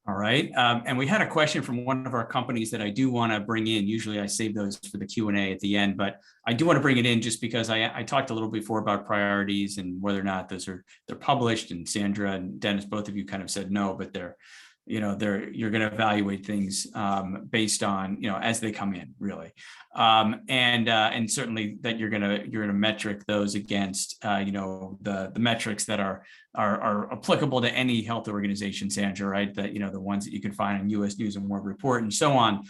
All right. And we had a question from one of our companies that I do want to bring in. Usually I save those for the Q&A at the end, but I do want to bring it in just because I talked a little before about priorities and whether or not they're published, and Sandra and Dennis, both of you kind of said no, but you're going to evaluate things based on, as they come in, really. And certainly that you're going to metric those against, the metrics that are applicable to any health organization, Sandra, right? That, the ones that you can find on US News and World Report and so on.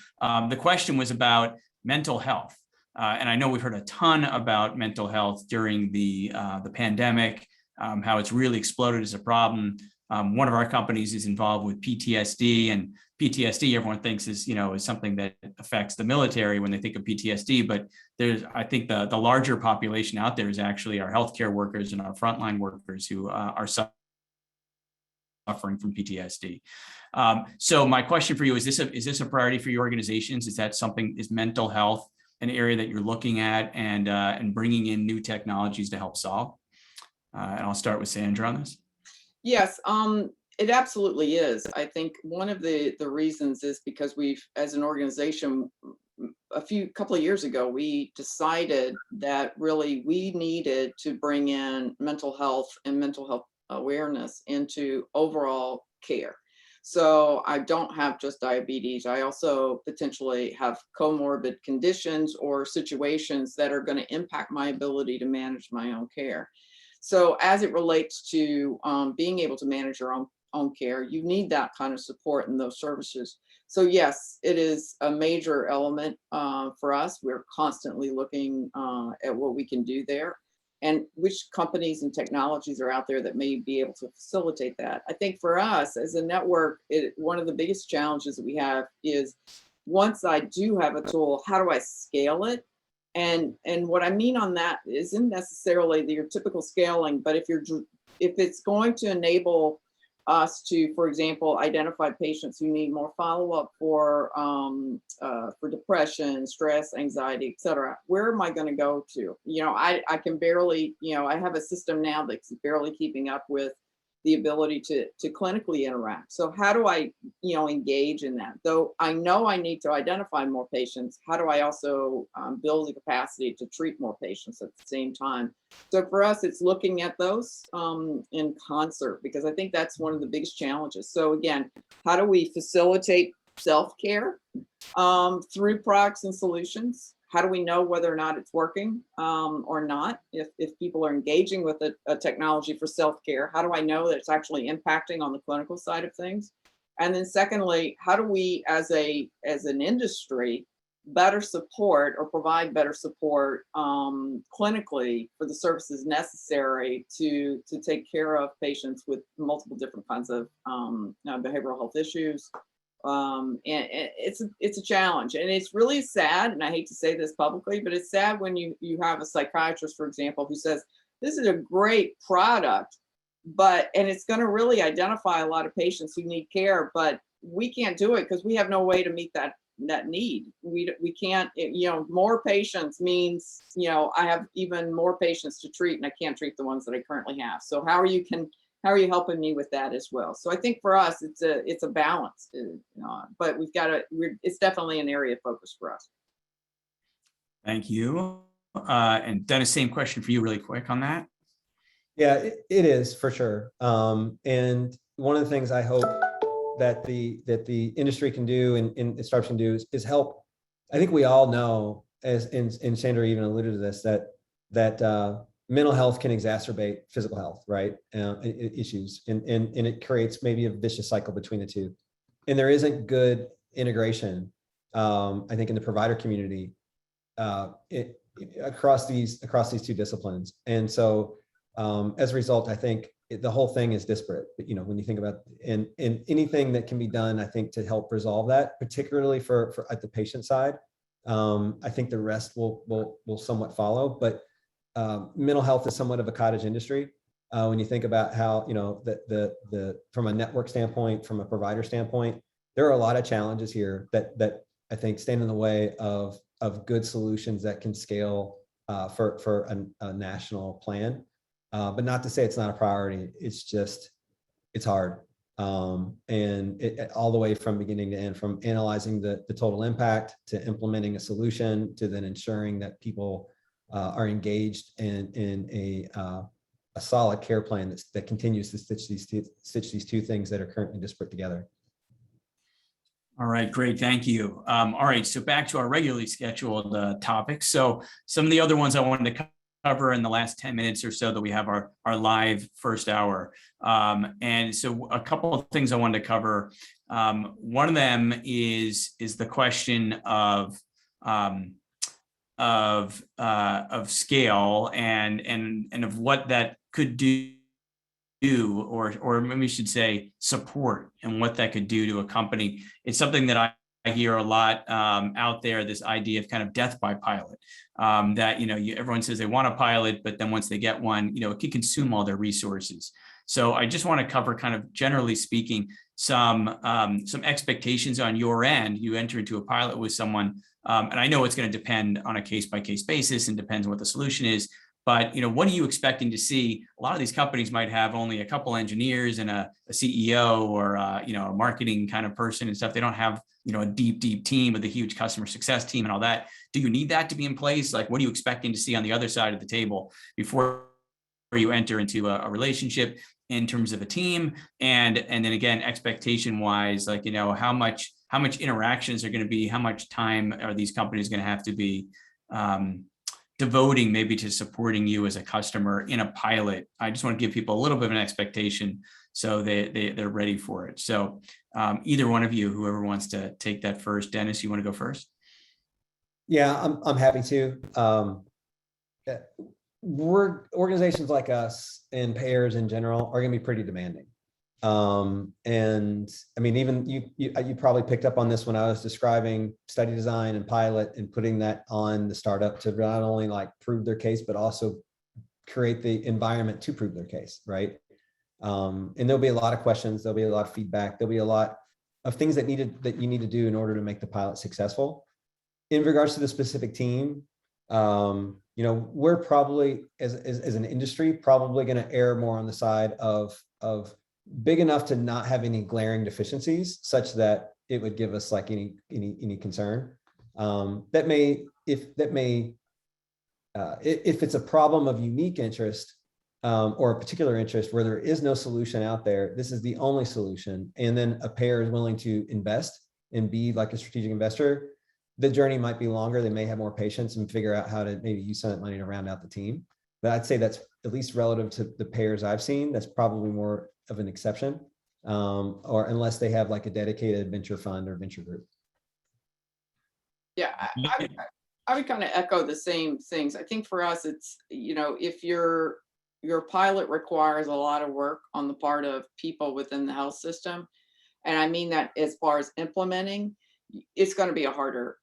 The question was about mental health. And I know we've heard a ton about mental health during the pandemic, how it's really exploded as a problem. One of our companies is involved with PTSD, and PTSD everyone thinks is something that affects the military when they think of PTSD. But I think the larger population out there is actually our healthcare workers and our frontline workers who are suffering from PTSD. So my question for you is this a priority for your organizations? Is mental health an area that you're looking at and bringing in new technologies to help solve? And I'll start with Sandra on this. Yes, it absolutely is. I think one of the reasons is because we've, as an organization, couple of years ago, we decided that really we needed to bring in mental health and mental health awareness into overall care. So I don't have just diabetes. I also potentially have comorbid conditions or situations that are going to impact my ability to manage my own care. So as it relates to being able to manage your own care, you need that kind of support and those services. So yes, it is a major element for us. We're constantly looking at what we can do there and which companies and technologies are out there that may be able to facilitate that. I think for us as a network, one of the biggest challenges that we have is once I do have a tool, how do I scale it? And what I mean on that isn't necessarily your typical scaling, but if it's going to enable us to, for example, identify patients who need more follow-up for depression, stress, anxiety, et cetera, where am I going to go to? I can barely, I have a system now that's barely keeping up with the ability to clinically interact. So how do I, engage in that? Though I know I need to identify more patients, how do I also build the capacity to treat more patients at the same time? So for us, it's looking at those in concert, because I think that's one of the biggest challenges. So again, how do we facilitate self-care through products and solutions? How do we know whether or not it's working or not? If people are engaging with a technology for self-care, how do I know that it's actually impacting on the clinical side of things? And then secondly, how do we as an industry better support or provide better support clinically for the services necessary to take care of patients with multiple different kinds of behavioral health issues? And it's a challenge, and it's really sad, and I hate to say this publicly, but it's sad when you have a psychiatrist, for example, who says this is a great product, and it's going to really identify a lot of patients who need care, but we can't do it because we have no way to meet need. We can't, more patients means, I have even more patients to treat and I can't treat the ones that I currently have. So how are you helping me with that as well? So I think for us, it's a balance, but it's definitely an area of focus for us. Thank you. And Dennis, same question for you really quick on that. Yeah, it is for sure. And one of the things I hope that the industry can do and startups can do is help. I think we all know, and Sandra even alluded to this, that mental health can exacerbate physical health, right? Issues, and it creates maybe a vicious cycle between the two. And there isn't good integration, I think, in the provider community across these two disciplines. And so as a result, I think the whole thing is disparate. But, when you think about and anything that can be done, I think, to help resolve that, particularly for at the patient side, I think the rest will somewhat follow. But mental health is somewhat of a cottage industry. When you think about how, the from a network standpoint, from a provider standpoint, there are a lot of challenges here that I think stand in the way of good solutions that can scale for a national plan. But not to say it's not a priority. It's just, it's hard. And all the way from beginning to end, from analyzing the total impact to implementing a solution to then ensuring that people are engaged in a solid care plan that continues to stitch these two things that are currently disparate together. All right, great, thank you. All right, so back to our regularly scheduled topics. So some of the other ones I wanted to cover in the last 10 minutes or so that we have our live first hour. And so a couple of things I wanted to cover. One of them is the question of scale and of what that could do, or maybe we should say support, and what that could do to a company. It's something that I hear a lot out there, this idea of kind of death by pilot, that, everyone says they want a pilot, but then once they get one, it could consume all their resources. So I just want to cover, kind of generally speaking, some expectations on your end. You enter into a pilot with someone, and I know it's going to depend on a case-by-case basis and depends on what the solution is. But, what are you expecting to see? A lot of these companies might have only a couple engineers and a CEO or, a marketing kind of person and stuff. They don't have, a deep team with a huge customer success team and all that. Do you need that to be in place? Like, what are you expecting to see on the other side of the table before you enter into a relationship in terms of a team? And then again, expectation wise, like, how much interactions are going to be, how much time are these companies going to have to be devoting maybe to supporting you as a customer in a pilot? I just want to give people a little bit of an expectation so they're ready for it. So either one of you, whoever wants to take that first. Dennis, you want to go first? Yeah, I'm happy to. Organizations like us and payers in general are going to be pretty demanding. And I mean, even you probably picked up on this when I was describing study design and pilot and putting that on the startup to not only like prove their case, but also create the environment to prove their case, right? And there'll be a lot of questions, there'll be a lot of feedback, there'll be a lot of things that you need to do in order to make the pilot successful. In regards to the specific team, we're probably as an industry probably going to err more on the side of big enough to not have any glaring deficiencies such that it would give us like any concern. If it's a problem of unique interest or a particular interest where there is no solution out there, this is the only solution, and then a payer is willing to invest and be like a strategic investor, the journey might be longer. They may have more patience and figure out how to maybe use some of that money to round out the team. But I'd say that's, at least relative to the payers I've seen, that's probably more of an exception, or unless they have like a dedicated venture fund or venture group. Yeah, I would kind of echo the same things. I think for us, it's, if your pilot requires a lot of work on the part of people within the health system, and I mean that as far as implementing, it's going to be a harder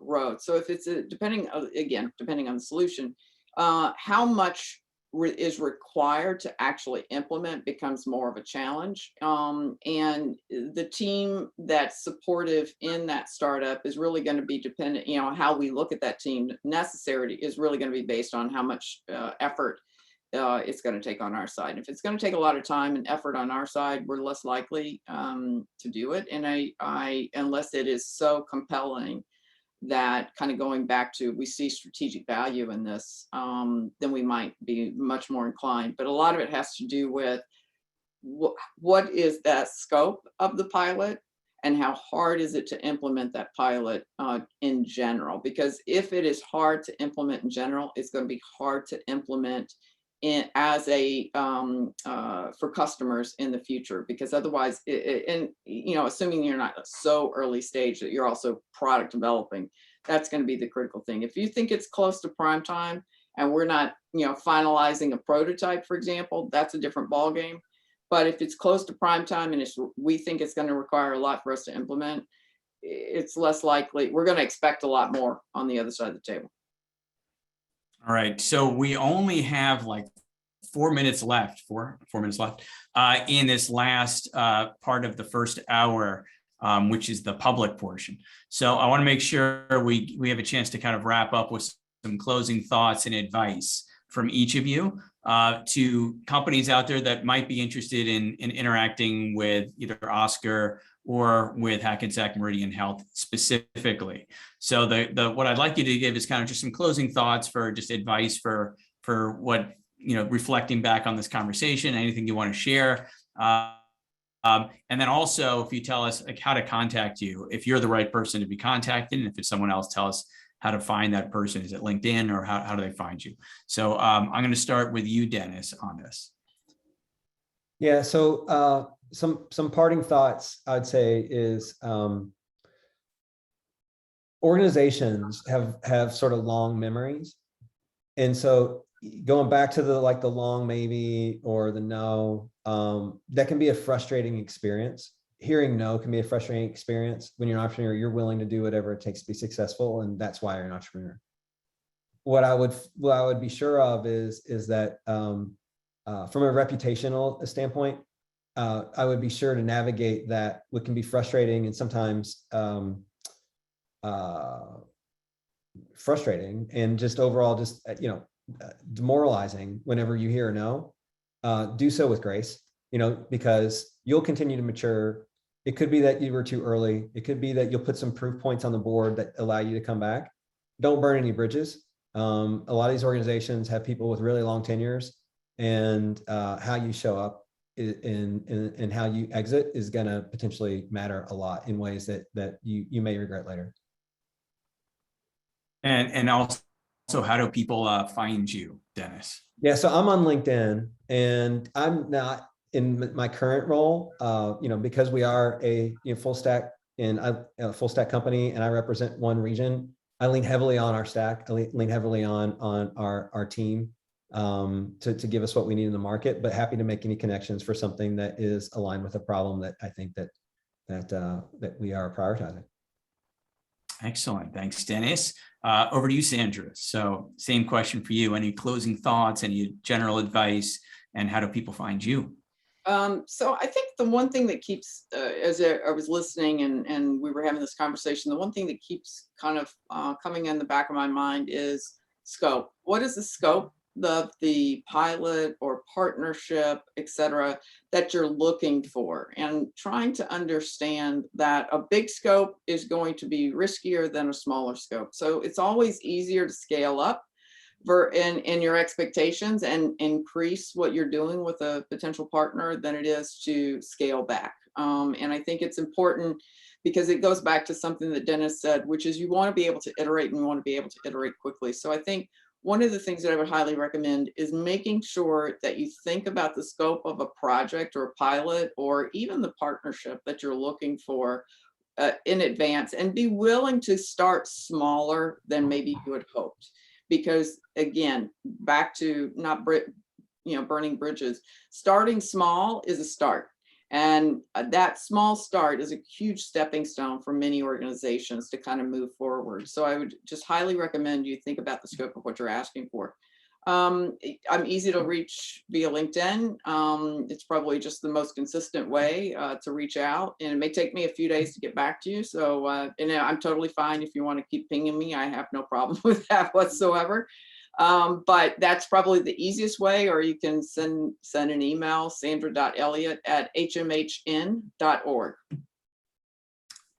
road. So if it's depending on the solution, how much is required to actually implement becomes more of a challenge. And the team that's supportive in that startup is really going to be dependent, how we look at that team necessary is really going to be based on how much effort it's going to take on our side. If it's going to take a lot of time and effort on our side, we're less likely to do it. And I unless it is so compelling that, kind of going back to, we see strategic value in this, then we might be much more inclined. But a lot of it has to do with what is that scope of the pilot and how hard is it to implement that pilot in general? Because if it is hard to implement in general, it's going to be hard to implement as a for customers in the future, because otherwise, assuming you're not so early stage that you're also product developing, that's going to be the critical thing. If you think it's close to prime time and we're not, finalizing a prototype, for example, that's a different ballgame. But if it's close to prime time and we think it's going to require a lot for us to implement, it's less likely. We're going to expect a lot more on the other side of the table. All right, so we only have like 4 minutes left, four minutes left in this last part of the first hour, which is the public portion. So I want to make sure we have a chance to kind of wrap up with some closing thoughts and advice from each of you to companies out there that might be interested in interacting with either Oscar or with Hackensack Meridian Health specifically. So what I'd like you to give is kind of just some closing thoughts for just advice for what, reflecting back on this conversation, anything you want to share. And then also, if you tell us like how to contact you, if you're the right person to be contacted, and if it's someone else, tell us how to find that person. Is it LinkedIn, or how do they find you? So I'm going to start with you, Dennis, on this. Yeah. So some parting thoughts I'd say is organizations have sort of long memories, and so going back to the long maybe or the no, that can be a frustrating experience. Hearing no can be a frustrating experience. When you're an entrepreneur, you're willing to do whatever it takes to be successful, and that's why you're an entrepreneur. What I would be sure of is that from a reputational standpoint, I would be sure to navigate that what can be frustrating and sometimes frustrating and just overall demoralizing whenever you hear a no. Do so with grace, because you'll continue to mature. It could be that you were too early. It could be that you'll put some proof points on the board that allow you to come back. Don't burn any bridges. A lot of these organizations have people with really long tenures, and how you show up and how you exit is going to potentially matter a lot in ways that you may regret later. And also, how do people find you, Dennis? Yeah, so I'm on LinkedIn, and I'm not in my current role, because we are a full stack company, and I represent one region. I lean heavily on our stack. I lean heavily on our team to give us what we need in the market. But happy to make any connections for something that is aligned with a problem that I think that we are prioritizing. Excellent. Thanks, Dennis. Over to you, Sandra. So same question for you. Any closing thoughts, any general advice, and how do people find you? So I think the one thing that keeps, as I was listening and we were having this conversation, the one thing that keeps kind of coming in the back of my mind is scope. What is the scope of the pilot or partnership, et cetera, that you're looking for? And trying to understand that a big scope is going to be riskier than a smaller scope. So it's always easier to scale up in your expectations and increase what you're doing with a potential partner than it is to scale back. And I think it's important because it goes back to something that Dennis said, which is you want to be able to iterate, and you want to be able to iterate quickly. So I think one of the things that I would highly recommend is making sure that you think about the scope of a project or a pilot or even the partnership that you're looking for in advance, and be willing to start smaller than maybe you had hoped. Because again, back to not burning bridges, starting small is a start. And that small start is a huge stepping stone for many organizations to kind of move forward. So I would just highly recommend you think about the scope of what you're asking for. I'm easy to reach via LinkedIn. It's probably just the most consistent way to reach out, and it may take me a few days to get back to you. So, and I'm totally fine if you want to keep pinging me. I have no problem with that whatsoever. But that's probably the easiest way, or you can send an email, sandra.elliott@hmhn.org.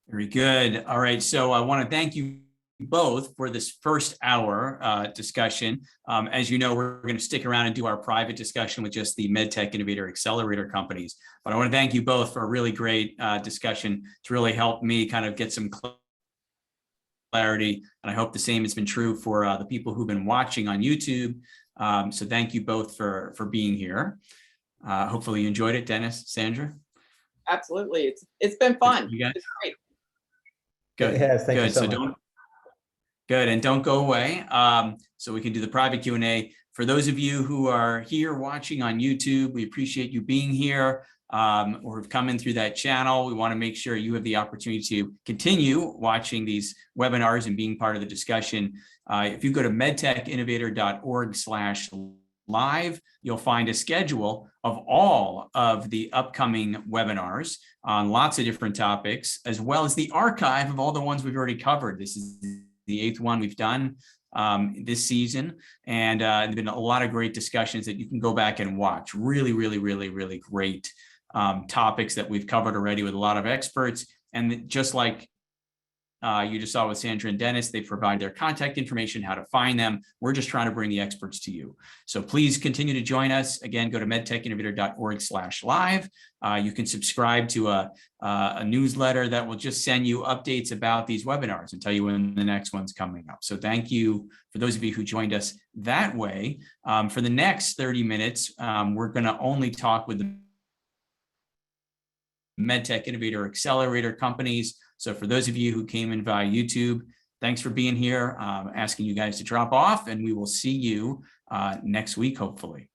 Very good. All right. So I want to thank you both for this first hour discussion. As you know, we're going to stick around and do our private discussion with just the MedTech Innovator Accelerator companies. But I want to thank you both for a really great discussion to really help me kind of get some clarity. And I hope the same has been true for the people who've been watching on YouTube. So thank you both for being here. Hopefully you enjoyed it, Dennis, Sandra. Absolutely. It's been fun. You guys? It's great. Good. Yes, thank you Good. so So much. Good, and don't go away. So we can do the private Q&A. For those of you who are here watching on YouTube, we appreciate you being here or have come in through that channel. We want to make sure you have the opportunity to continue watching these webinars and being part of the discussion. If you go to medtechinnovator.org/live, you'll find a schedule of all of the upcoming webinars on lots of different topics, as well as the archive of all the ones we've already covered. This is the 8th one we've done this season, and there've been a lot of great discussions that you can go back and watch. Really, really, really, really great topics that we've covered already with a lot of experts. And just like you just saw with Sandra and Dennis, they provide their contact information, how to find them. We're just trying to bring the experts to you. So please continue to join us. Again, go to medtechinnovator.org/live. You can subscribe to a newsletter that will just send you updates about these webinars and tell you when the next one's coming up. So thank you for those of you who joined us that way. For the next 30 minutes, we're going to only talk with the MedTech Innovator Accelerator companies. So for those of you who came in via YouTube, thanks for being here. Asking you guys to drop off, and we will see you next week, hopefully.